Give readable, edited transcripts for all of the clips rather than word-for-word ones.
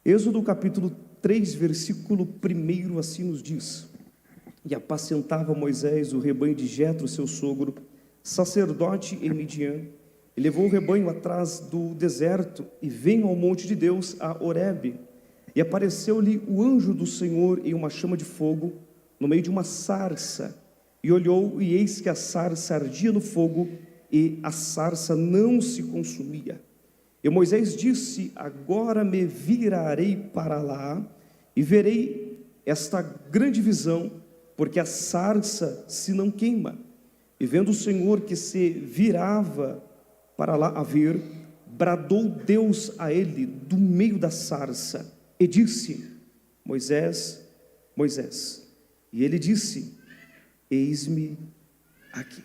Êxodo capítulo 3, versículo 1, assim nos diz: E apacentava Moisés o rebanho de Jetro, seu sogro, sacerdote em Midian, e levou o rebanho atrás do deserto, e veio ao monte de Deus, a Horebe. E apareceu-lhe o anjo do Senhor em uma chama de fogo, no meio de uma sarça. E olhou, e eis que a sarça ardia no fogo, e a sarça não se consumia. E Moisés disse: Agora me virarei para lá, e verei esta grande visão, porque a sarça se não queima. E vendo o Senhor que se virava para lá a ver, bradou Deus a ele do meio da sarça, e disse: Moisés, Moisés. E ele disse: Eis-me aqui.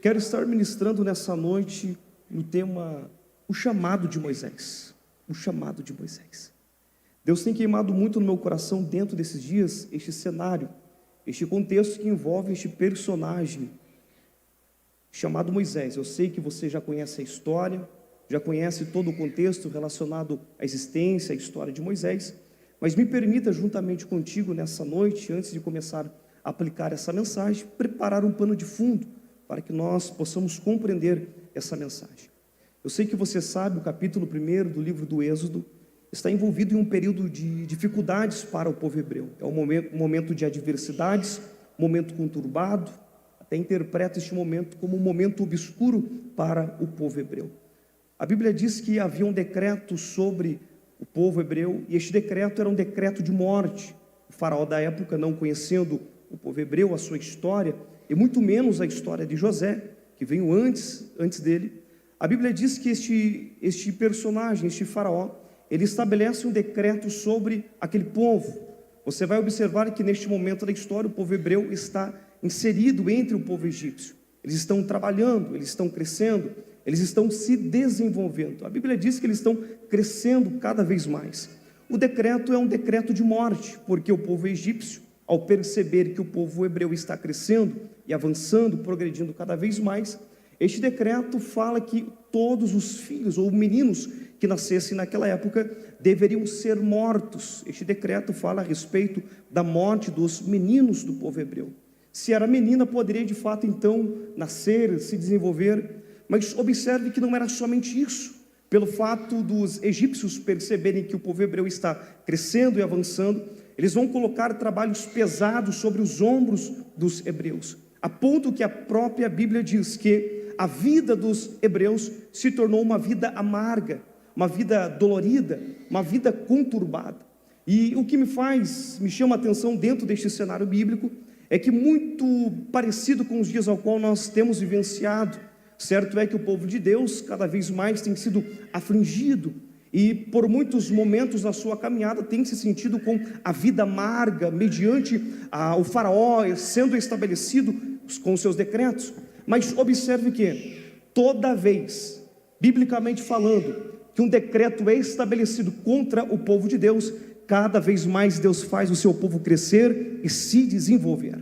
Quero estar ministrando nessa noite no tema o chamado de Moisés. O chamado de Moisés. Deus tem queimado muito no meu coração dentro desses dias este cenário, este contexto que envolve este personagem chamado Moisés. Eu sei que você já conhece a história, já conhece todo o contexto relacionado à existência, à história de Moisés, mas me permita, juntamente contigo nessa noite, antes de começar a aplicar essa mensagem, preparar um pano de fundo para que nós possamos compreender essa mensagem. Eu sei que você sabe, o capítulo 1 do livro do Êxodo está envolvido em um período de dificuldades para o povo hebreu. É um momento de adversidades, um momento conturbado. Até interpreta este momento como um momento obscuro para o povo hebreu. A Bíblia diz que havia um decreto sobre o povo hebreu, e este decreto era um decreto de morte. O faraó da época, não conhecendo o povo hebreu, a sua história, e muito menos a história de José, que veio antes dele, a Bíblia diz que este personagem, este faraó, ele estabelece um decreto sobre aquele povo. Você vai observar que neste momento da história, o povo hebreu está inserido entre o povo egípcio. Eles estão trabalhando, eles estão crescendo, eles estão se desenvolvendo. A Bíblia diz que eles estão crescendo cada vez mais. O decreto é um decreto de morte, porque o povo egípcio, ao perceber que o povo hebreu está crescendo e avançando, progredindo cada vez mais, este decreto fala que todos os filhos ou meninos que nascessem naquela época deveriam ser mortos. Este decreto fala a respeito da morte dos meninos do povo hebreu. Se era menina, poderia de fato então nascer, se desenvolver, mas observe que não era somente isso. Pelo fato dos egípcios perceberem que o povo hebreu está crescendo e avançando, eles vão colocar trabalhos pesados sobre os ombros dos hebreus, a ponto que a própria Bíblia diz que a vida dos hebreus se tornou uma vida amarga, uma vida dolorida, uma vida conturbada. E o que me chama a atenção dentro deste cenário bíblico, é que muito parecido com os dias ao qual nós temos vivenciado. Certo é que o povo de Deus cada vez mais tem sido afligido, e por muitos momentos na sua caminhada tem se sentido com a vida amarga, mediante o faraó sendo estabelecido com seus decretos. Mas observe que toda vez, biblicamente falando, que um decreto é estabelecido contra o povo de Deus, cada vez mais Deus faz o seu povo crescer e se desenvolver.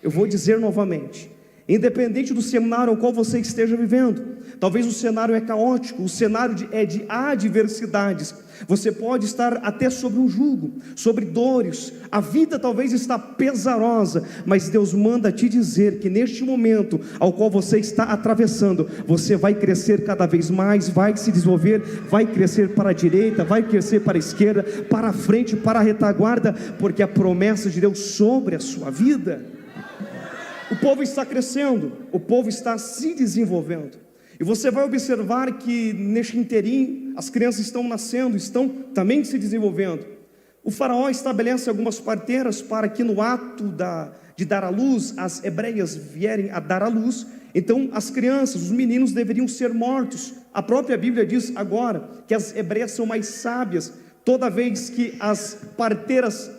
Eu vou dizer novamente, independente do cenário ao qual você esteja vivendo, talvez o cenário é caótico, o cenário é de adversidades, você pode estar até sobre um jugo, sobre dores, a vida talvez está pesarosa, mas Deus manda te dizer que neste momento ao qual você está atravessando, você vai crescer cada vez mais, vai se desenvolver, vai crescer para a direita, vai crescer para a esquerda, para a frente, para a retaguarda, porque a promessa de Deus sobre a sua vida. O povo está crescendo, o povo está se desenvolvendo, e você vai observar que neste interim as crianças estão nascendo, estão também se desenvolvendo. O faraó estabelece algumas parteiras para que no ato de dar à luz, as hebreias vierem a dar à luz, então as crianças, os meninos deveriam ser mortos. A própria Bíblia diz agora que as hebreias são mais sábias, toda vez que as parteiras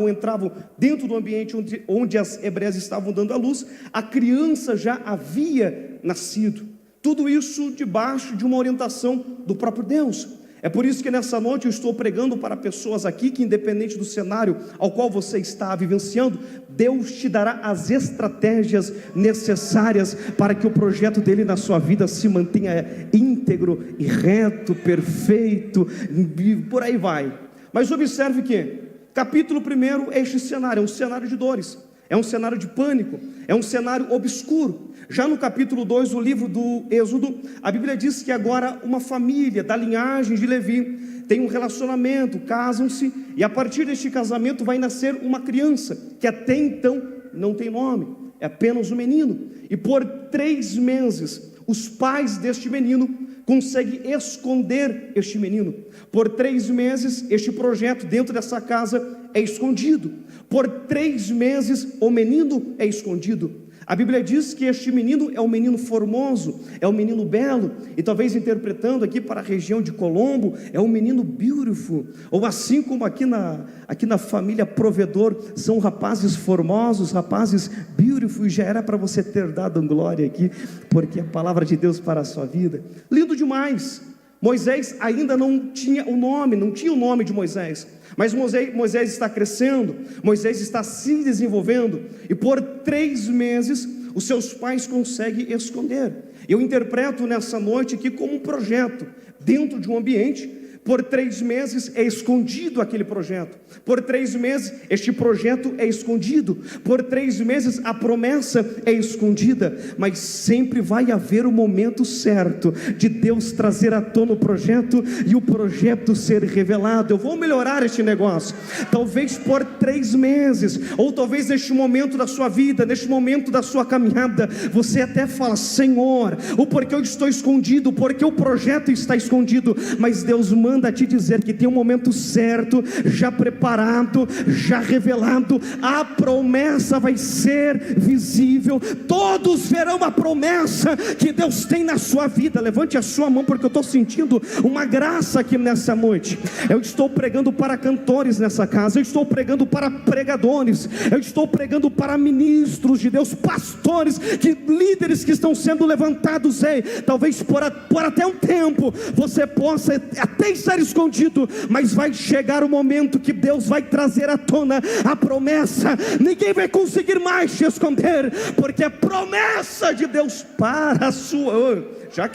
entravam dentro do ambiente onde as hebreias estavam dando à luz, a criança já havia nascido. Tudo isso debaixo de uma orientação do próprio Deus. É por isso que nessa noite eu estou pregando para pessoas aqui que, independente do cenário ao qual você está vivenciando, Deus te dará as estratégias necessárias para que o projeto dele na sua vida se mantenha íntegro íntegro e reto, perfeito, e por aí vai. Mas observe que capítulo 1 é este cenário, é um cenário de dores, é um cenário de pânico, é um cenário obscuro. Já no capítulo 2, o livro do Êxodo, a Bíblia diz que agora uma família da linhagem de Levi tem um relacionamento, casam-se, e a partir deste casamento vai nascer uma criança, que até então não tem nome, é apenas um menino. E por 3 meses, os pais deste menino conseguem esconder este menino. Por 3 meses, este projeto dentro dessa casa é escondido. Por 3 meses, o menino é escondido. A Bíblia diz que este menino é um menino formoso, é um menino belo, e talvez interpretando aqui para a região de Colombo, é um menino beautiful, ou assim como aqui na família Provedor, são rapazes formosos, rapazes beautiful, e já era para você ter dado glória aqui, porque a palavra de Deus para a sua vida, lindo demais. Moisés ainda não tinha o nome de Moisés, mas Moisés está crescendo, Moisés está se desenvolvendo, e por 3 meses, os seus pais conseguem esconder. Eu interpreto nessa noite aqui como um projeto, dentro de um ambiente. Por 3 meses é escondido aquele projeto. Por 3 meses este projeto é escondido. Por 3 meses a promessa é escondida. Mas sempre vai haver o momento certo de Deus trazer à tona o projeto e o projeto ser revelado. Eu vou melhorar este negócio. Talvez por 3 meses, ou talvez neste momento da sua vida, neste momento da sua caminhada, você até fala: Senhor, o porquê eu estou escondido, porque o projeto está escondido. Mas Deus manda te dizer que tem um momento certo, já preparado, já revelado. A promessa vai ser visível, todos verão a promessa que Deus tem na sua vida. Levante a sua mão, porque eu estou sentindo uma graça aqui nessa noite. Eu estou pregando para cantores nessa casa, eu estou pregando para pregadores, eu estou pregando para ministros de Deus, pastores, líderes que estão sendo levantados. Talvez por até um tempo você possa até estar escondido, mas vai chegar o momento que Deus vai trazer à tona a promessa. Ninguém vai conseguir mais te esconder, porque a promessa de Deus para a sua... já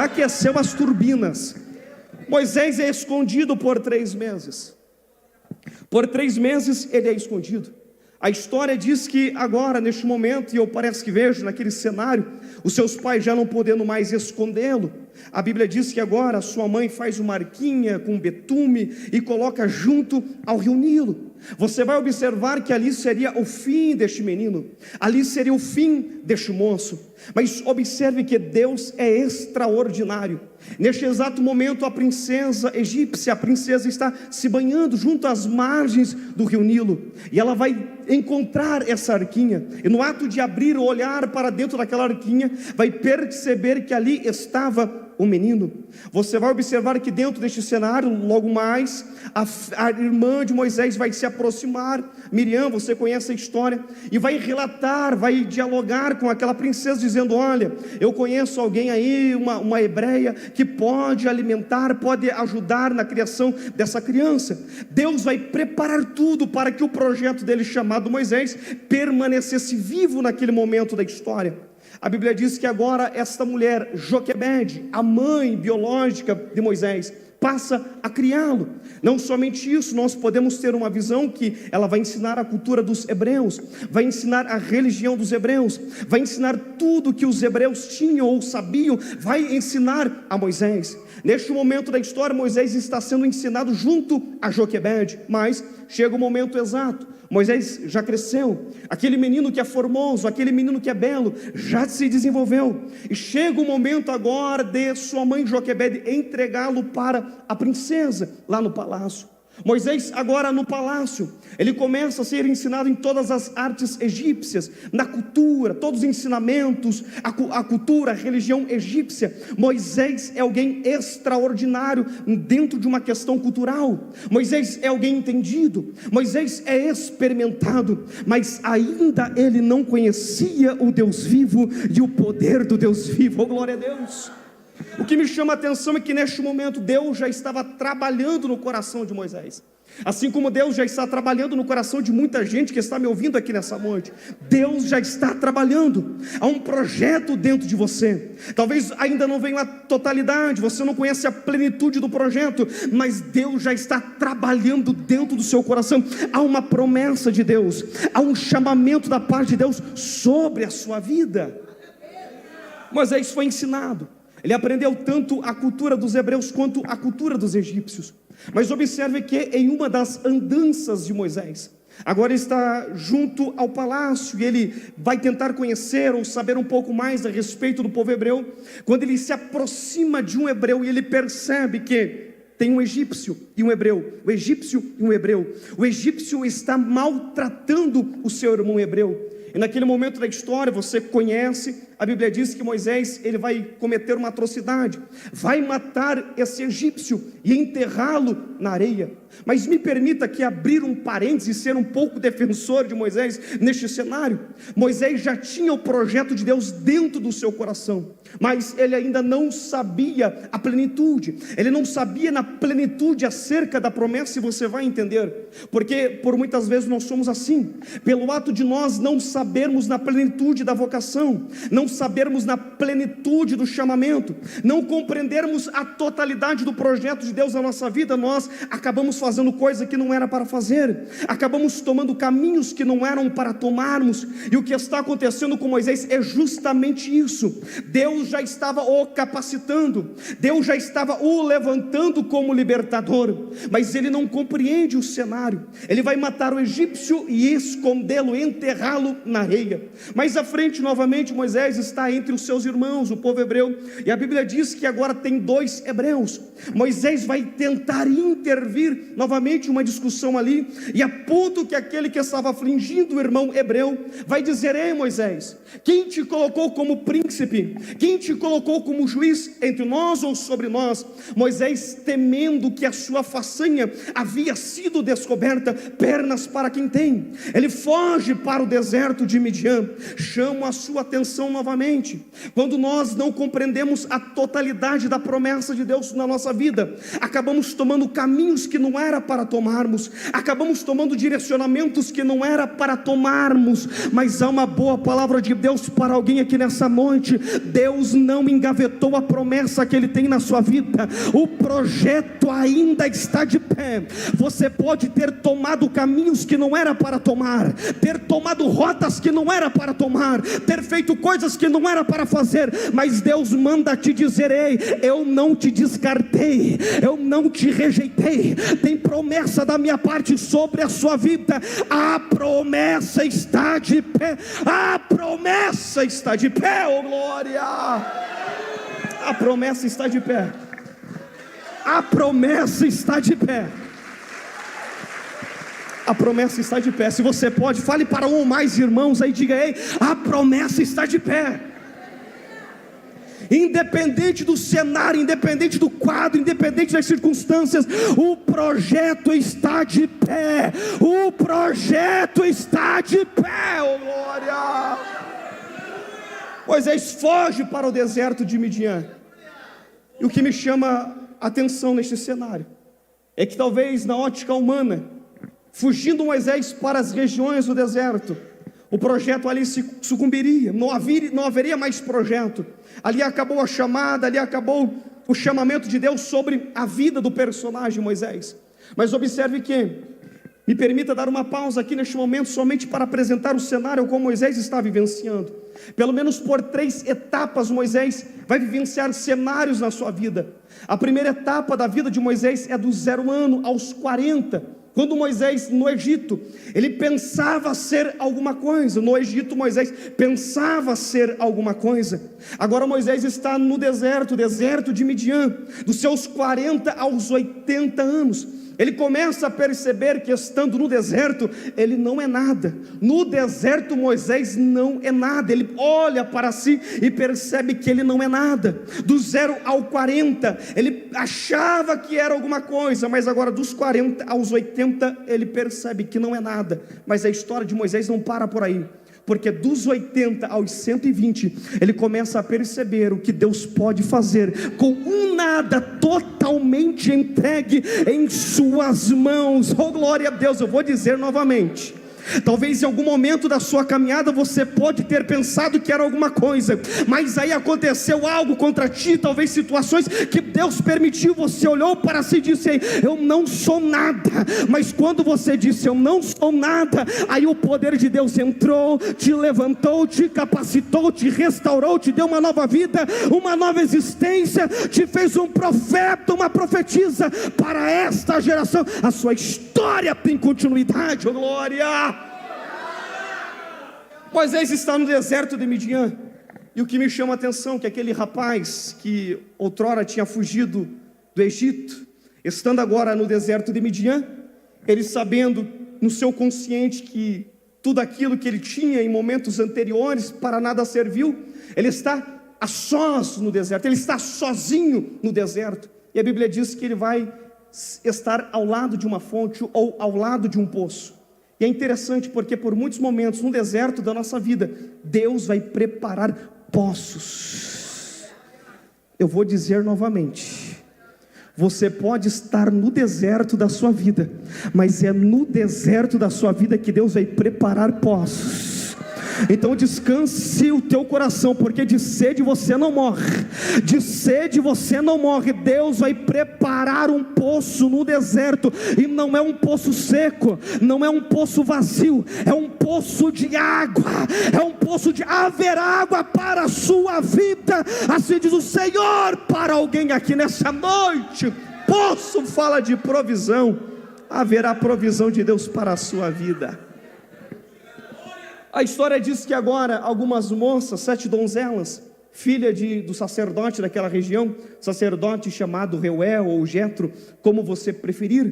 aqueceu as turbinas. Moisés é escondido por 3 meses. Por 3 meses ele é escondido. A história diz que agora, neste momento, e eu parece que vejo naquele cenário, os seus pais já não podendo mais escondê-lo, a Bíblia diz que agora sua mãe faz uma arquinha com betume e coloca junto ao rio Nilo. Você vai observar que ali seria o fim deste menino, ali seria o fim deste moço. Mas observe que Deus é extraordinário. Neste exato momento, a princesa egípcia, a princesa está se banhando junto às margens do rio Nilo, e ela vai encontrar essa arquinha, e no ato de abrir o olhar para dentro daquela arquinha, vai perceber que ali estava o menino. Você vai observar que dentro deste cenário, logo mais, a irmã de Moisés vai se aproximar, Miriam, você conhece a história, e vai relatar, vai dialogar com aquela princesa, dizendo: olha, eu conheço alguém aí, uma hebreia, que pode alimentar, pode ajudar na criação dessa criança. Deus vai preparar tudo para que o projeto dele, chamado Moisés, permanecesse vivo naquele momento da história. A Bíblia diz que agora esta mulher, Joquebede, a mãe biológica de Moisés, passa a criá-lo. Não somente isso, nós podemos ter uma visão que ela vai ensinar a cultura dos hebreus, vai ensinar a religião dos hebreus, vai ensinar tudo que os hebreus tinham ou sabiam, vai ensinar a Moisés. Neste momento da história, Moisés está sendo ensinado junto a Joquebede, mas chega o momento exato. Moisés já cresceu, aquele menino que é formoso, aquele menino que é belo, já se desenvolveu, e chega o momento agora de sua mãe Joquebede entregá-lo para a princesa lá no palácio. Moisés agora no palácio, ele começa a ser ensinado em todas as artes egípcias, na cultura, todos os ensinamentos, a cultura, a religião egípcia. Moisés é alguém extraordinário dentro de uma questão cultural. Moisés é alguém entendido, Moisés é experimentado, mas ainda ele não conhecia o Deus vivo e o poder do Deus vivo. Oh, glória a Deus! O que me chama a atenção é que neste momento Deus já estava trabalhando no coração de Moisés. Assim como Deus já está trabalhando no coração de muita gente que está me ouvindo aqui nessa noite, Deus já está trabalhando. Há um projeto dentro de você. Talvez ainda não venha a totalidade, você não conhece a plenitude do projeto, mas Deus já está trabalhando dentro do seu coração. Há uma promessa de Deus, há um chamamento da parte de Deus sobre a sua vida. Moisés foi ensinado, ele aprendeu tanto a cultura dos hebreus quanto a cultura dos egípcios. Mas observe que em uma das andanças de Moisés, agora está junto ao palácio, e ele vai tentar conhecer ou saber um pouco mais a respeito do povo hebreu. Quando ele se aproxima de um hebreu, e ele percebe que tem um egípcio e um hebreu, o egípcio e um hebreu. O egípcio está maltratando o seu irmão hebreu. E naquele momento da história, você conhece, a Bíblia diz que Moisés, ele vai cometer uma atrocidade, vai matar esse egípcio e enterrá-lo na areia. Mas me permita aqui abrir um parênteses e ser um pouco defensor de Moisés neste cenário. Moisés já tinha o projeto de Deus dentro do seu coração, mas ele ainda não sabia a plenitude, ele não sabia na plenitude acerca da promessa, e você vai entender, porque por muitas vezes nós somos assim, pelo ato de nós não sabermos na plenitude da vocação, não sabermos na plenitude do chamamento, não compreendermos a totalidade do projeto de Deus na nossa vida, nós acabamos fazendo coisa que não era para fazer, acabamos tomando caminhos que não eram para tomarmos. E o que está acontecendo com Moisés é justamente isso. Deus já estava o capacitando, Deus já estava o levantando como libertador, mas ele não compreende o cenário. Ele vai matar o egípcio e escondê-lo, enterrá-lo na areia. Mais à frente, novamente, Moisés está entre os seus irmãos, o povo hebreu, e a Bíblia diz que agora tem 2 hebreus. Moisés vai tentar intervir novamente, uma discussão ali, e a ponto que aquele que estava afligindo o irmão hebreu vai dizer: ei Moisés, quem te colocou como príncipe? Quem te colocou como juiz entre nós ou sobre nós? Moisés, temendo que a sua façanha havia sido descoberta, pernas para quem tem, ele foge para o deserto de Midian. Chamo a sua atenção novamente, quando nós não compreendemos a totalidade da promessa de Deus na nossa vida, acabamos tomando caminhos que não era para tomarmos, acabamos tomando direcionamentos que não era para tomarmos. Mas há uma boa palavra de Deus para alguém aqui nessa noite: Deus não engavetou a promessa que Ele tem na sua vida, o projeto ainda está de pé. Você pode ter tomado caminhos que não era para tomar, ter tomado rotas que não era para tomar, ter feito coisas que não era para fazer, mas Deus manda te dizer: ei, eu não te descartei, eu não te rejeitei, tem promessa da minha parte sobre a sua vida. A promessa está de pé, a promessa está de pé, oh glória! A promessa está de pé, a promessa está de pé, a promessa está de pé. Se você pode, fale para um ou mais irmãos aí, diga: ei, a promessa está de pé. Independente do cenário, independente do quadro, independente das circunstâncias, o projeto está de pé, o projeto está de pé, oh glória! Moisés foge para o deserto de Midian, e o que me chama a atenção neste cenário é que talvez na ótica humana, fugindo Moisés para as regiões do deserto, o projeto ali se sucumbiria, não haveria mais projeto. Ali acabou a chamada, ali acabou o chamamento de Deus sobre a vida do personagem Moisés. Mas observe que, me permita dar uma pausa aqui neste momento, somente para apresentar o cenário como Moisés está vivenciando. Pelo menos por 3 etapas Moisés vai vivenciar cenários na sua vida. A primeira etapa da vida de Moisés é do 0 ano aos 40. Quando Moisés no Egito, ele pensava ser alguma coisa. No Egito Moisés pensava ser alguma coisa. Agora Moisés está no deserto, deserto de Midian, dos seus 40 aos 80 anos. Ele começa a perceber que estando no deserto, ele não é nada. No deserto Moisés não é nada. Ele olha para si e percebe que ele não é nada. Do 0 ao 40, ele achava que era alguma coisa, mas agora dos 40 aos 80, ele percebe que não é nada. Mas a história de Moisés não para por aí. porque dos 80 aos 120, ele começa a perceber o que Deus pode fazer com um nada totalmente entregue em suas mãos. Oh, glória a Deus! Eu vou dizer novamente. Talvez em algum momento da sua caminhada você pode ter pensado que era alguma coisa, mas aí aconteceu algo contra ti, talvez situações que Deus permitiu. Você olhou para si e disse: eu não sou nada. Mas quando você disse eu não sou nada, aí o poder de Deus entrou, te levantou, te capacitou, te restaurou, te deu uma nova vida, uma nova existência, te fez um profeta, uma profetisa para esta geração. A sua história tem continuidade. Oh, glória! Moisés está no deserto de Midian, e o que me chama a atenção é que aquele rapaz que outrora tinha fugido do Egito, estando agora no deserto de Midian, ele sabendo no seu consciente que tudo aquilo que ele tinha em momentos anteriores para nada serviu, ele está a sós no deserto, ele está sozinho no deserto, e a Bíblia diz que ele vai estar ao lado de uma fonte ou ao lado de um poço. E é interessante porque por muitos momentos no deserto da nossa vida, Deus vai preparar poços. Eu vou dizer novamente: você pode estar no deserto da sua vida, mas é no deserto da sua vida que Deus vai preparar poços. Então descanse o teu coração, porque de sede você não morre, de sede você não morre. Deus vai preparar um poço no deserto, e não é um poço seco, não é um poço vazio, é um poço de água, é um poço de haver água para a sua vida, assim diz o Senhor para alguém aqui nessa noite. Poço fala de provisão, haverá provisão de Deus para a sua vida. A história diz que agora algumas moças, 7 donzelas, filha do sacerdote daquela região, sacerdote chamado Reuel ou Jetro, como você preferir,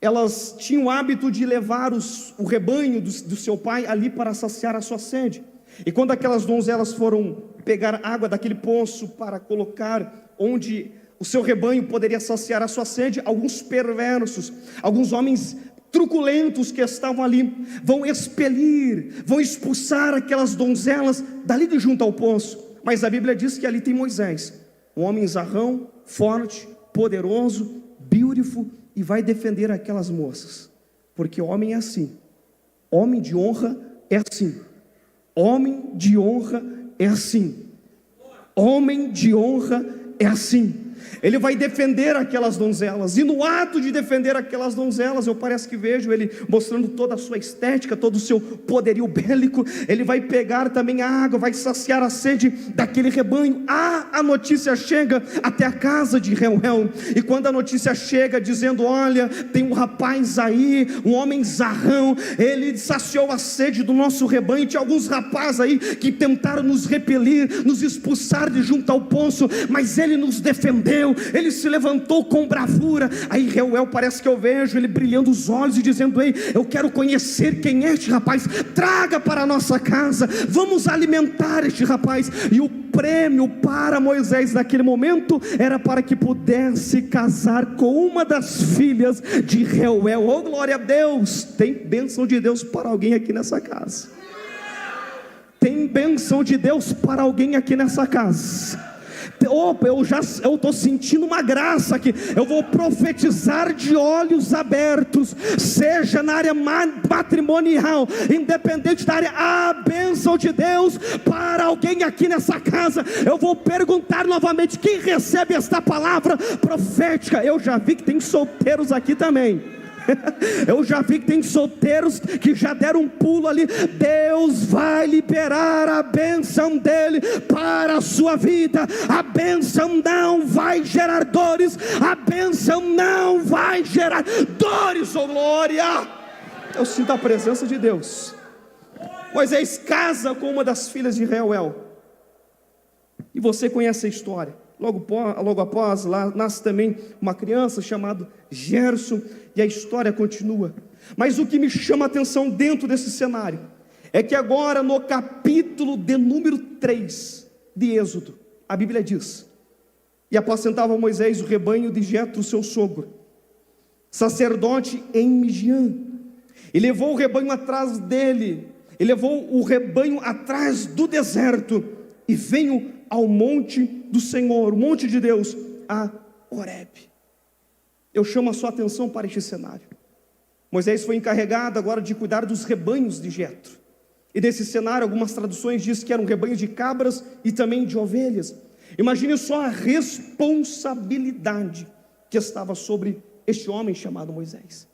elas tinham o hábito de levar o rebanho do seu pai ali para saciar a sua sede. E quando aquelas donzelas foram pegar água daquele poço para colocar onde o seu rebanho poderia saciar a sua sede, alguns perversos, alguns homens truculentos que estavam ali, vão expelir, vão expulsar aquelas donzelas dali de junto ao poço. Mas a Bíblia diz que ali tem Moisés, um homem zarrão, forte, poderoso, beautiful, e vai defender aquelas moças, porque homem é assim, homem de honra é assim, homem de honra é assim, homem de honra é assim. Ele vai defender aquelas donzelas, e no ato de defender aquelas donzelas, eu parece que vejo ele mostrando toda a sua estética, todo o seu poderio bélico. Ele vai pegar também a água, vai saciar a sede daquele rebanho. A notícia chega até a casa de Reuel, e quando a notícia chega dizendo: olha, tem um rapaz aí, um homem zarrão, ele saciou a sede do nosso rebanho. Tinha alguns rapazes aí que tentaram nos repelir, nos expulsar de junto ao poço, mas ele nos defendeu, ele se levantou com bravura. Aí Reuel, parece que eu vejo ele brilhando os olhos e dizendo: ei, eu quero conhecer quem é este rapaz, traga para a nossa casa, vamos alimentar este rapaz. E o prêmio para Moisés naquele momento era para que pudesse casar com uma das filhas de Reuel. Oh, glória a Deus! Tem bênção de Deus para alguém aqui nessa casa. Tem bênção de Deus para alguém aqui nessa casa. Eu estou sentindo uma graça aqui. Eu vou profetizar de olhos abertos, seja na área matrimonial, independente da área, a bênção de Deus para alguém aqui nessa casa. Eu vou perguntar novamente: quem recebe esta palavra profética? Eu já vi que tem solteiros aqui também. Eu já vi que tem solteiros que já deram um pulo ali. Deus vai liberar a bênção dele para a sua vida. A bênção não vai gerar dores, a bênção não vai gerar dores. Oh, glória! Eu sinto a presença de Deus. Moisés casa com uma das filhas de Reuel, e você conhece a história. Logo após, lá nasce também uma criança chamada Gerson, e a história continua. Mas o que me chama a atenção dentro desse cenário é que agora no capítulo de número 3 de Êxodo, a Bíblia diz: e apacentava Moisés o rebanho de Jetro, seu sogro, sacerdote em Midian, e levou o rebanho atrás dele, e levou o rebanho atrás do deserto, e veio ao monte do Senhor, o monte de Deus, a Horebe. Eu chamo a sua atenção para este cenário. Moisés foi encarregado agora de cuidar dos rebanhos de Jetro. E nesse cenário, algumas traduções dizem que era um rebanho de cabras e também de ovelhas. Imagine só a responsabilidade que estava sobre este homem chamado Moisés.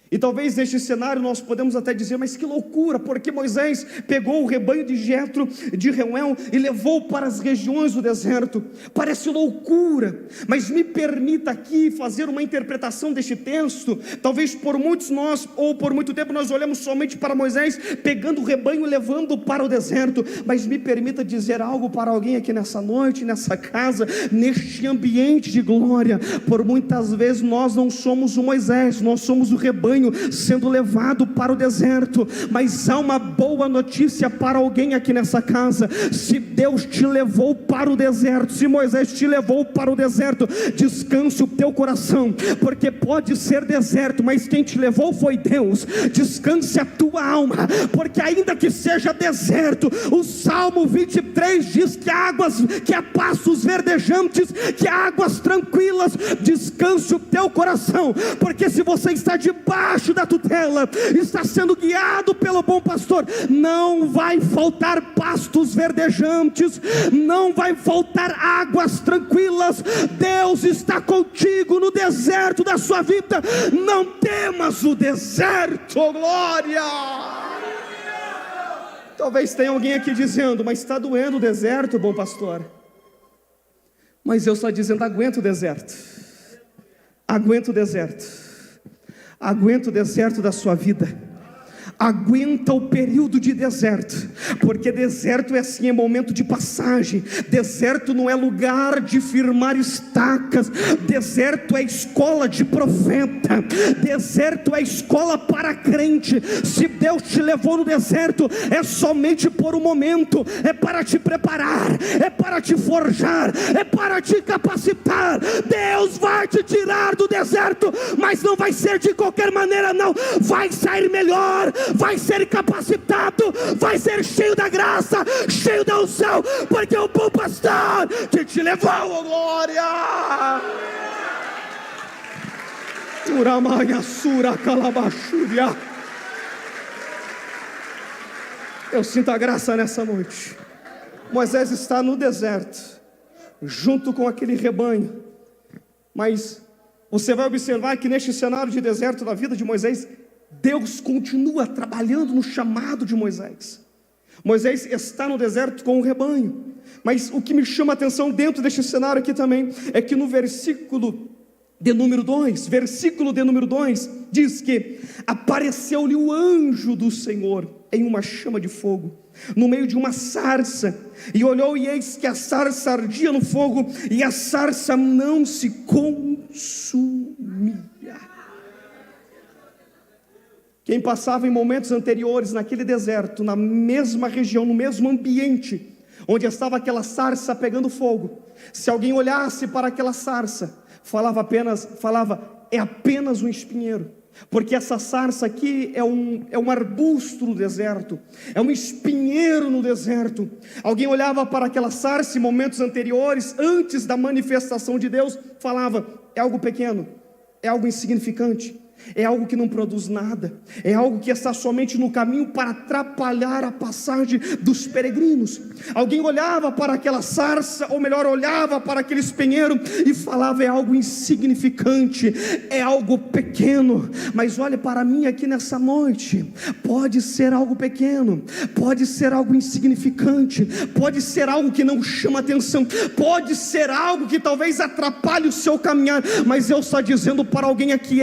E talvez neste cenário nós podemos até dizer, mas que loucura, porque Moisés pegou o rebanho de Jetro, de Reuel, e levou para as regiões do deserto. Parece loucura, mas me permita aqui fazer uma interpretação deste texto. Talvez por muitos nós, ou por muito tempo nós olhamos somente para Moisés pegando o rebanho e levando para o deserto, mas me permita dizer algo para alguém aqui nessa noite, nessa casa, neste ambiente de glória. Por muitas vezes nós não somos o Moisés, nós somos o rebanho sendo levado para o deserto, mas há uma boa notícia para alguém aqui nessa casa. Se Deus te levou para o deserto, se Moisés te levou para o deserto, descanse o teu coração, porque pode ser deserto, mas quem te levou foi Deus. Descanse a tua alma, porque ainda que seja deserto, o Salmo 23 diz que há pastos verdejantes, que há águas tranquilas. Descanse o teu coração, porque se você está debaixo da tutela, está sendo guiado pelo bom pastor, não vai faltar pastos verdejantes, não vai faltar águas tranquilas. Deus está contigo no deserto da sua vida. Não temas o deserto, oh glória. Talvez tenha alguém aqui dizendo, mas está doendo o deserto, bom pastor. Mas eu estou dizendo, aguenta o deserto, aguenta o deserto. Aguenta o deserto da sua vida, aguenta o período de deserto, porque deserto é assim, é momento de passagem. Deserto não é lugar de firmar estacas, deserto é escola de profeta, deserto é escola para crente. Se Deus te levou no deserto, é somente por um momento, é para te preparar, é para te forjar, é para te capacitar. Deus vai te tirar do deserto, mas não vai ser de qualquer maneira não, vai sair melhor, vai ser capacitado, vai ser cheio da graça, cheio da unção, porque o bom pastor que te levou, oh glória. Eu sinto a graça nessa noite. Moisés está no deserto, junto com aquele rebanho, mas você vai observar que neste cenário de deserto da vida de Moisés, Deus continua trabalhando no chamado de Moisés. Moisés está no deserto com o rebanho, mas o que me chama a atenção dentro deste cenário aqui também, é que no versículo de número 2, diz que apareceu-lhe o anjo do Senhor em uma chama de fogo, no meio de uma sarça, e olhou, e eis que a sarça ardia no fogo, e a sarça não se consumia. Quem passava em momentos anteriores naquele deserto, na mesma região, no mesmo ambiente onde estava aquela sarça pegando fogo, se alguém olhasse para aquela sarça, falava, é apenas um espinheiro, porque essa sarça aqui é um arbusto no deserto, é um espinheiro no deserto. Alguém olhava para aquela sarça em momentos anteriores, antes da manifestação de Deus, falava, é algo pequeno, é algo insignificante, é algo que não produz nada, é algo que está somente no caminho para atrapalhar a passagem dos peregrinos. Alguém olhava para aquela sarça, ou melhor, olhava para aquele espinheiro e falava, é algo insignificante, é algo pequeno. Mas olhe para mim aqui nessa noite, pode ser algo pequeno, pode ser algo insignificante, pode ser algo que não chama atenção, pode ser algo que talvez atrapalhe o seu caminhar, mas eu estou dizendo para alguém aqui,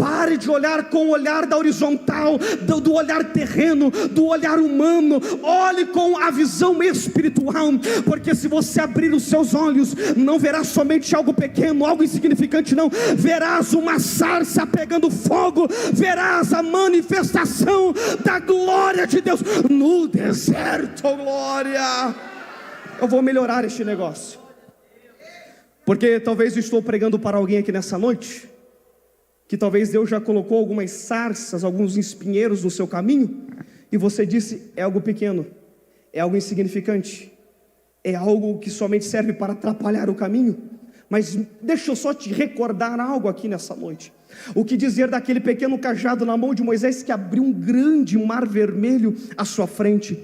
pare de olhar com o olhar da horizontal, do olhar terreno, do olhar humano. Olhe com a visão espiritual, porque se você abrir os seus olhos, não verás somente algo pequeno, algo insignificante, não, verás uma sarça pegando fogo, verás a manifestação da glória de Deus no deserto. Glória. Eu vou melhorar este negócio, porque talvez eu estou pregando para alguém aqui nessa noite, que talvez Deus já colocou algumas sarças, alguns espinheiros no seu caminho, E você disse: é algo pequeno, é algo insignificante, é algo que somente serve para atrapalhar o caminho. Mas deixa eu só te recordar algo aqui nessa noite. O que dizer daquele pequeno cajado na mão de Moisés que abriu um grande mar vermelho à sua frente?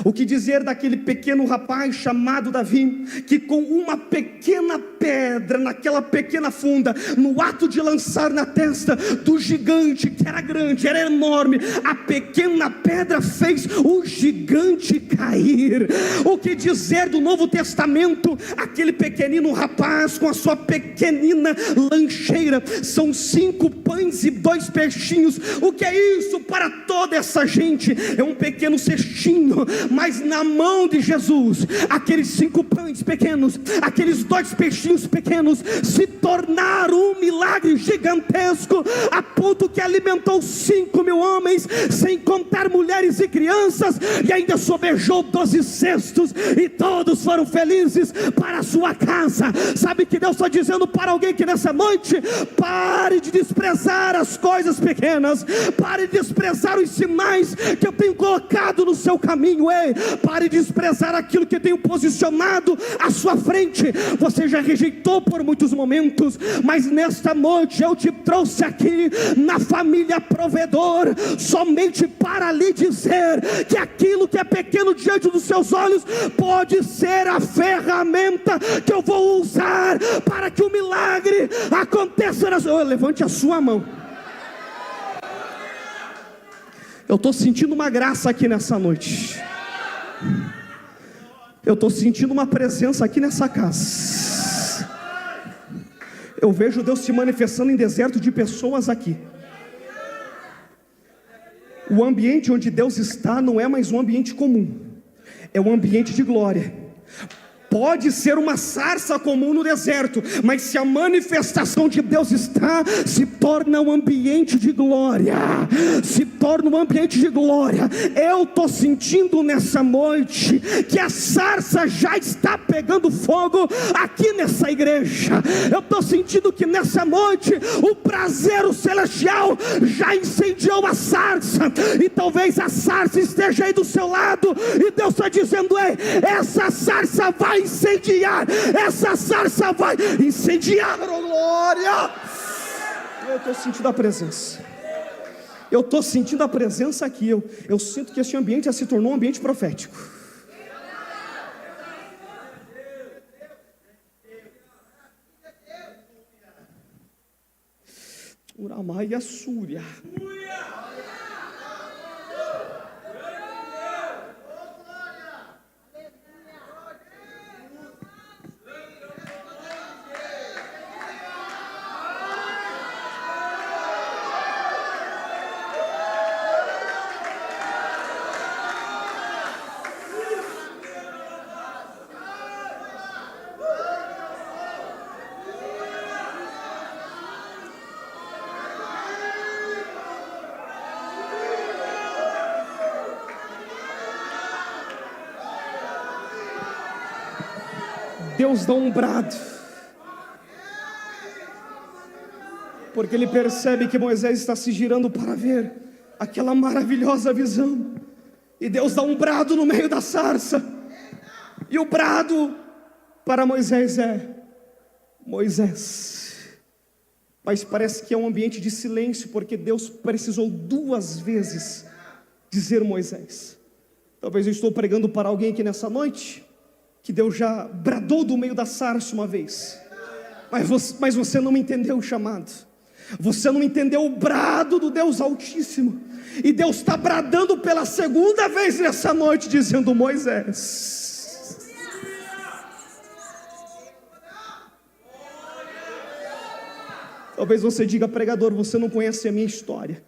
O que dizer daquele pequeno rapaz chamado Davi, que com uma pequena pedra, naquela pequena funda, no ato de lançar na testa do gigante, que era grande, era enorme, a pequena pedra fez o gigante cair? O que dizer do Novo Testamento, aquele pequenino rapaz com a sua pequenina lancheira? São 5 pães e 2 peixinhos. O que é isso para toda essa gente? É um pequeno cestinho. Mas na mão de Jesus, aqueles 5 pães pequenos, aqueles 2 peixinhos pequenos, se tornaram um milagre gigantesco, a ponto que alimentou 5.000 homens, sem contar mulheres e crianças, e ainda sobejou 12 cestos, e todos foram felizes para a sua casa. Sabe que Deus está dizendo para alguém que nessa noite: pare de desprezar as coisas pequenas, pare de desprezar os sinais que eu tenho colocado no seu caminho. Ei, pare de desprezar aquilo que eu tenho posicionado à sua frente. Você já rejeitou por muitos momentos, mas nesta noite eu te trouxe aqui na família Provedor, somente para lhe dizer que aquilo que é pequeno diante dos seus olhos pode ser a ferramenta que eu vou usar para que o milagre aconteça na sua... Levante a sua mão. Eu estou sentindo uma graça aqui nessa noite. Eu estou sentindo uma presença aqui nessa casa. Eu vejo Deus se manifestando em deserto de pessoas aqui. O ambiente onde Deus está não é mais um ambiente comum, é um ambiente de glória. Pode ser uma sarça comum no deserto, mas se a manifestação de Deus está, se torna um ambiente de glória. Se torna um ambiente de glória. Eu estou sentindo nessa noite que a sarça já está pegando fogo aqui nessa igreja. Eu estou sentindo que nessa noite o braseiro celestial já incendiou a sarça, e talvez a sarça esteja aí do seu lado, e Deus está dizendo: ei, essa sarça vai incendiar, essa sarça vai incendiar, oh glória. Eu estou sentindo a presença, eu estou sentindo a presença aqui. Eu sinto que esse ambiente já se tornou um ambiente profético. Uramaia Súria. Deus dá um brado, porque Ele percebe que Moisés está se girando para ver aquela maravilhosa visão, e Deus dá um brado no meio da sarça, e o brado para Moisés é: Moisés. Mas parece que é um ambiente de silêncio, porque Deus precisou 2 vezes dizer Moisés. Talvez eu estou pregando para alguém aqui nessa noite, que Deus já bradou do meio da sarça uma vez, mas você não entendeu o chamado, você não entendeu o brado do Deus Altíssimo, e Deus está bradando pela 2ª vez nessa noite, dizendo: Moisés. Talvez você diga: pregador, você não conhece a minha história,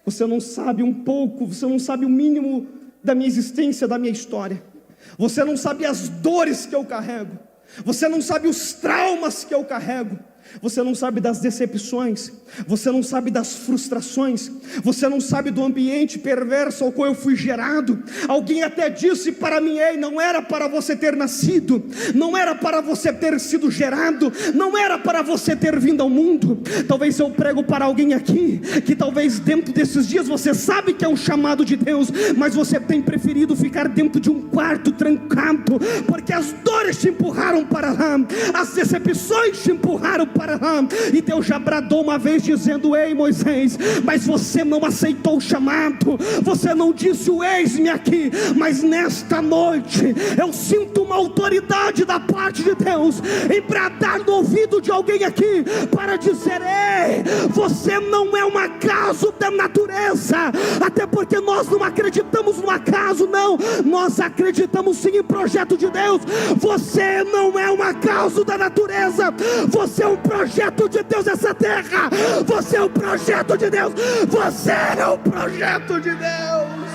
você não sabe um pouco, você não sabe o mínimo da minha existência, da minha história. Você não sabe as dores que eu carrego, você não sabe os traumas que eu carrego. Você não sabe das decepções, você não sabe das frustrações, você não sabe do ambiente perverso ao qual eu fui gerado. Alguém até disse para mim: ei, não era para você ter nascido, não era para você ter sido gerado, não era para você ter vindo ao mundo. Talvez eu prego para alguém aqui, que talvez dentro desses dias você sabe que é um chamado de Deus, mas você tem preferido ficar dentro de um quarto trancado, porque as dores te empurraram para lá, as decepções te empurraram para lá, e Deus já bradou uma vez dizendo: ei Moisés, mas você não aceitou o chamado, você não disse o eis-me aqui. Mas nesta noite eu sinto uma autoridade da parte de Deus em bradar no ouvido de alguém aqui para dizer: ei, você não é um acaso da natureza, até porque nós não acreditamos no acaso, não, nós acreditamos sim em projeto de Deus. Você não é um acaso da natureza, você é um projeto de Deus nessa terra, você é um projeto de Deus, você é um projeto de Deus.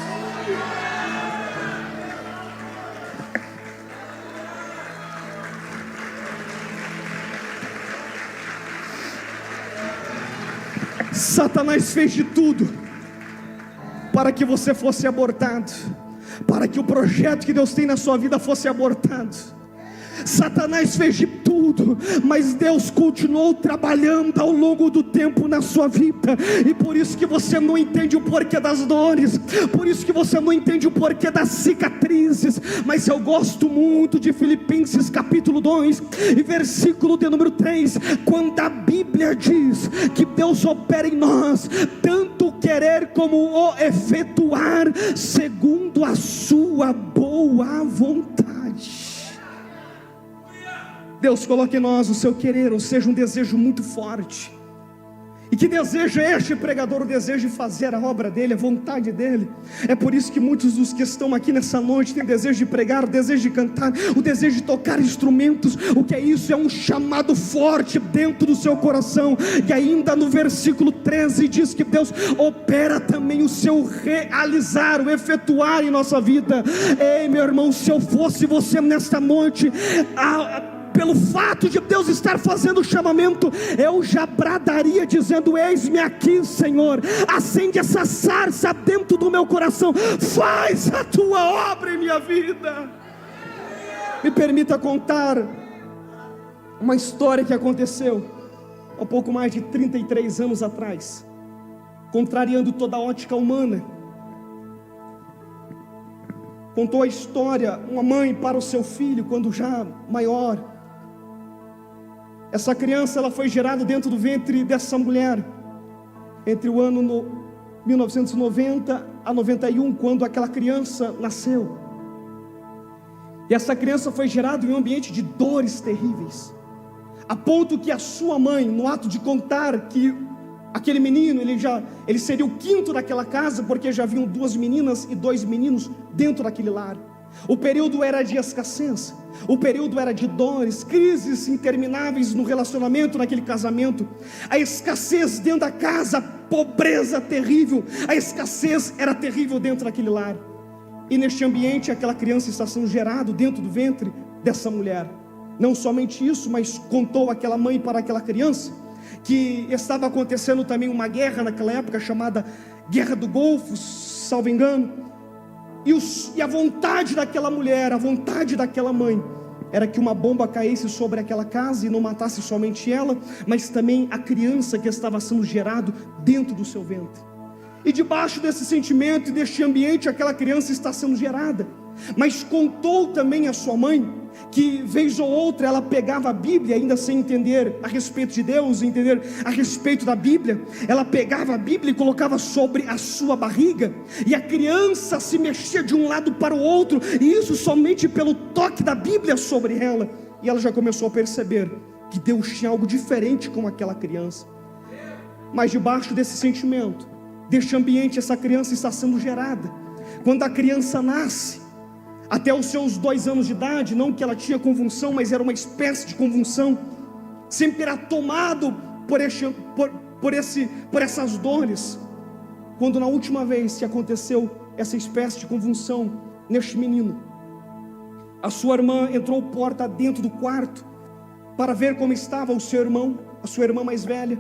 Satanás fez de tudo para que você fosse abortado, para que o projeto que Deus tem na sua vida fosse abortado. Satanás fez de tudo, mas Deus continuou trabalhando ao longo do tempo na sua vida, e por isso que você não entende o porquê das dores, por isso que você não entende o porquê das cicatrizes. Mas eu gosto muito de Filipenses capítulo 2 e versículo de número 3, quando a Bíblia diz que Deus opera em nós, tanto o querer como o efetuar, segundo a sua boa vontade. Deus coloque em nós o seu querer, ou seja, um desejo muito forte. E que desejo é este pregador? O desejo de fazer a obra dele, a vontade dele. É por isso que muitos dos que estão aqui nessa noite têm desejo de pregar, o desejo de cantar, o desejo de tocar instrumentos. O que é isso? É um chamado forte dentro do seu coração. E ainda no versículo 13 diz que Deus opera também o seu realizar, o efetuar em nossa vida. Ei, meu irmão, se eu fosse você nesta noite, pelo fato de Deus estar fazendo o chamamento, eu já bradaria dizendo: eis-me aqui, Senhor, acende essa sarça dentro do meu coração, faz a tua obra em minha vida. Me permita contar uma história que aconteceu há pouco mais de 33 anos atrás, contrariando toda a ótica humana. Contou a história, uma mãe para o seu filho, quando já maior. Essa criança, ela foi gerada dentro do ventre dessa mulher, entre o ano 1990 a 91, quando aquela criança nasceu. E essa criança foi gerada em um ambiente de dores terríveis, a ponto que a sua mãe, no ato de contar que aquele menino, ele seria o quinto daquela casa, porque já haviam 2 meninas e 2 meninos dentro daquele lar. O período era de escassez, o período era de dores, crises intermináveis no relacionamento, naquele casamento, a escassez dentro da casa, a pobreza terrível, a escassez era terrível dentro daquele lar. E neste ambiente aquela criança está sendo gerada dentro do ventre dessa mulher. Não somente isso, mas contou aquela mãe para aquela criança que estava acontecendo também uma guerra naquela época, chamada Guerra do Golfo, salvo engano. E a vontade daquela mulher, a vontade daquela mãe, era que uma bomba caísse sobre aquela casa e não matasse somente ela, mas também a criança que estava sendo gerado dentro do seu ventre. E debaixo desse sentimento e deste ambiente, aquela criança está sendo gerada. Mas contou também a sua mãe que vez ou outra ela pegava a Bíblia, ainda sem entender a respeito de Deus, entender a respeito da Bíblia, ela pegava a Bíblia e colocava sobre a sua barriga, e a criança se mexia de um lado para o outro, e isso somente pelo toque da Bíblia sobre ela. E ela já começou a perceber que Deus tinha algo diferente com aquela criança. Mas debaixo desse sentimento, deste ambiente, essa criança está sendo gerada. Quando a criança nasce, até os seus 2 anos de idade, não que ela tinha convulsão, mas era uma espécie de convulsão, sempre era tomado por essas dores. Quando na última vez que aconteceu essa espécie de convulsão neste menino, a sua irmã entrou porta dentro do quarto para ver como estava o seu irmão, a sua irmã mais velha.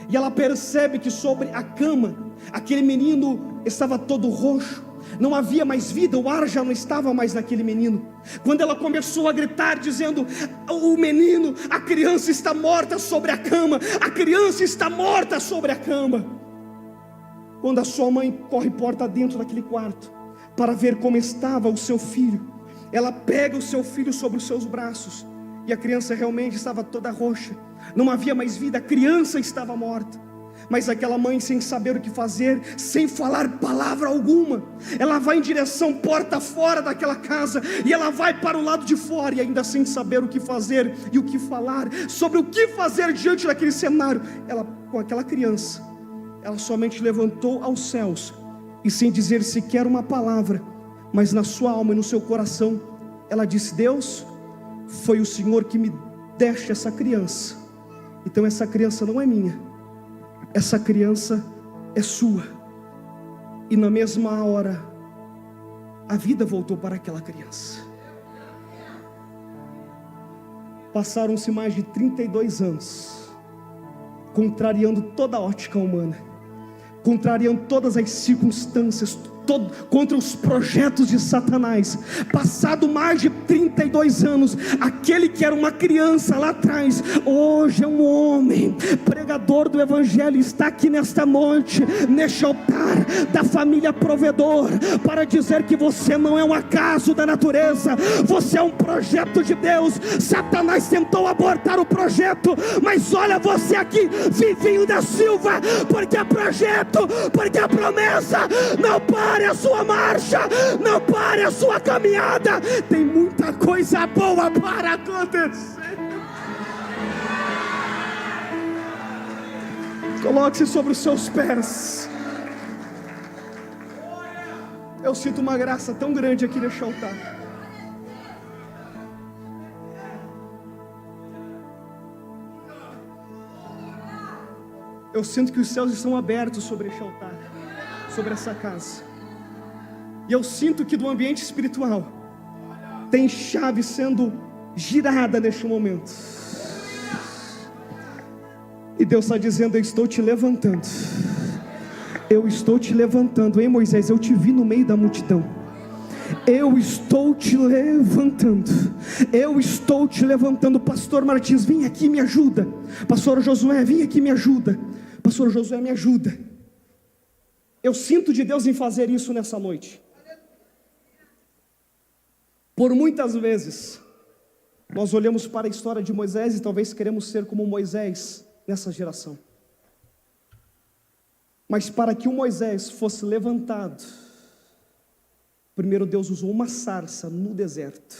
E ela percebe que sobre a cama, aquele menino estava todo roxo, não havia mais vida, o ar já não estava mais naquele menino. Quando ela começou a gritar dizendo: o menino, a criança está morta sobre a cama, a criança está morta sobre a cama. Quando a sua mãe corre porta dentro daquele quarto, para ver como estava o seu filho, ela pega o seu filho sobre os seus braços, e a criança realmente estava toda roxa, não havia mais vida, a criança estava morta. Mas aquela mãe, sem saber o que fazer, sem falar palavra alguma, ela vai em direção porta fora daquela casa, e ela vai para o lado de fora, e ainda sem saber o que fazer e o que falar, sobre o que fazer diante daquele cenário, ela, com aquela criança, ela somente levantou aos céus, e sem dizer sequer uma palavra, mas na sua alma e no seu coração, ela disse: Deus, foi o Senhor que me deste essa criança, então essa criança não é minha, essa criança é sua. E na mesma hora, a vida voltou para aquela criança. Passaram-se mais de 32 anos, contrariando toda a ótica humana, contrariando todas as circunstâncias, contra os projetos de Satanás. Passado mais de 32 anos, aquele que era uma criança lá atrás, hoje é um homem, pregador do Evangelho, está aqui nesta noite, neste altar da família Provedor, para dizer que você não é um acaso da natureza, você é um projeto de Deus. Satanás tentou abortar o projeto, mas olha você aqui, Vivinho da Silva, porque é projeto, porque a promessa. Não pare a sua marcha, não pare a sua caminhada, tem muita coisa boa para acontecer. Coloque-se sobre os seus pés. Eu sinto uma graça tão grande aqui neste altar. Eu sinto que os céus estão abertos sobre este altar, sobre essa casa. E eu sinto que do ambiente espiritual tem chave sendo girada neste momento. E Deus está dizendo: eu estou te levantando. Eu estou te levantando. Hein, Moisés, eu te vi no meio da multidão. Eu estou te levantando. Eu estou te levantando. Pastor Martins, vem aqui, me ajuda. Pastor Josué, vem aqui, me ajuda. Pastor Josué, me ajuda. Eu sinto de Deus em fazer isso nessa noite. Por muitas vezes nós olhamos para a história de Moisés e talvez queremos ser como Moisés nessa geração. Mas para que o Moisés fosse levantado, primeiro Deus usou uma sarça no deserto.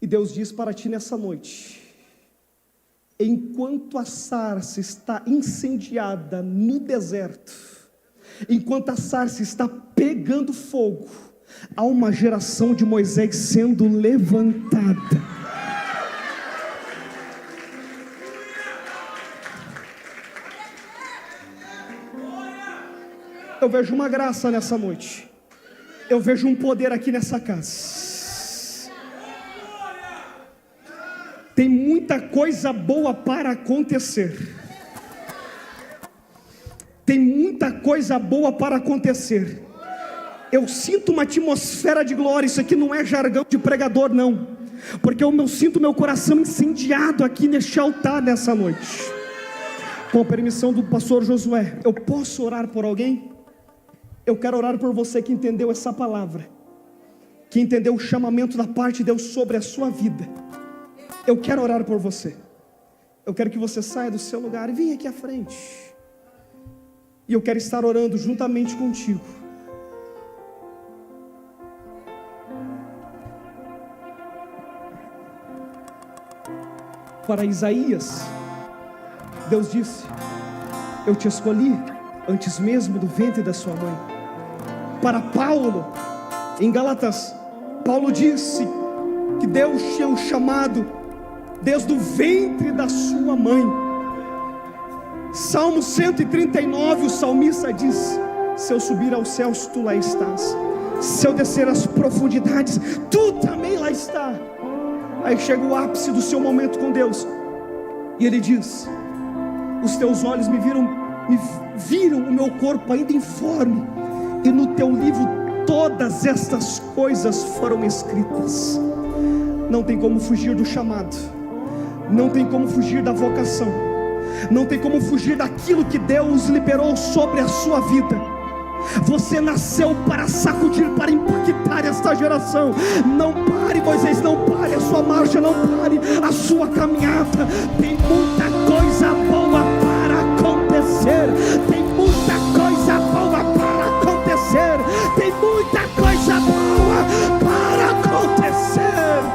E Deus diz para ti nessa noite: enquanto a sarça está incendiada no deserto, enquanto a sarça está pegando fogo, há uma geração de Moisés sendo levantada. Eu vejo uma graça nessa noite. Eu vejo um poder aqui nessa casa. Tem muita coisa boa para acontecer. Tem muita coisa boa para acontecer. Eu sinto uma atmosfera de glória. Isso aqui não é jargão de pregador, não, porque eu sinto meu coração incendiado aqui neste altar nessa noite. Com a permissão do pastor Josué, eu posso orar por alguém? Eu quero orar por você que entendeu essa palavra, que entendeu o chamamento da parte de Deus sobre a sua vida. Eu quero orar por você. Eu quero que você saia do seu lugar e venha aqui à frente. E eu quero estar orando juntamente contigo. Para Isaías, Deus disse: eu te escolhi antes mesmo do ventre da sua mãe. Para Paulo, em Gálatas, Paulo disse que Deus tinha o chamado desde o ventre da sua mãe. Salmo 139, o salmista diz: se eu subir aos céus, tu lá estás. Se eu descer às profundidades, tu também lá lá está. Aí chega o ápice do seu momento com Deus, e Ele diz: os teus olhos viram o meu corpo ainda informe, e no teu livro todas estas coisas foram escritas. Não tem como fugir do chamado, não tem como fugir da vocação, não tem como fugir daquilo que Deus liberou sobre a sua vida. Você nasceu para sacudir, para impactar esta geração. Não pare, Moisés, não pare a sua marcha, não pare a sua caminhada. Tem muita coisa boa